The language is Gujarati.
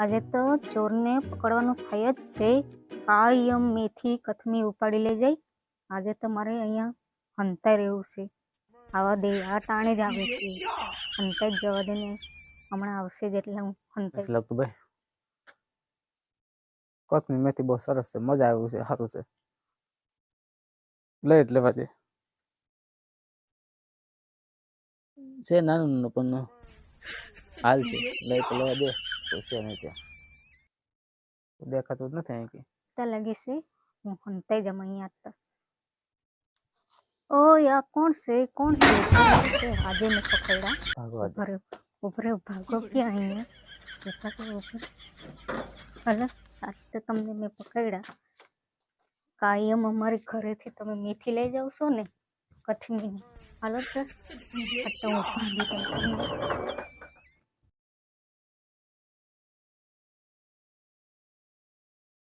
આજે તો ચોરને પકડવાનું થાય જ છે. કાયમ મેથી કથમી ઉપાડી લઈ જાય. આજે તો મારે અહીંયા હંતાઈ રહેવું છે. આવા દે આ ટાણે જ આવે છે. હંતાઈ જ જવા દે ને, હમણાં આવશે જ એટલે હું હંતાઈ. લગતું ભાઈ કથમી મેથી બહુ સરસ છે, મજા આવ્યું છે, સારું છે. લઈ લેવા દે છે, નાનું નાનું પણ હાલ છે. લઈ તો લેવા દે, કોઈ છે નહીં ત્યાં, દેખાતું જ નથી અહીં કે લાગે છે હું હંતાઈ જમ અહીંયા તો. ઓ યા કોણ છે? કોણ છે? આજે મેં પકડ્યા. ભાગવા દે. ઉભરે ભાગો ક્યાં અહીંયા? હલો, આજ તો તમને મેં પકડ્યા. કાયમ અમારી ઘરેથી તમે મેથી લઈ જાવ છો ને, કથમી. હાલો તો હું ભાગી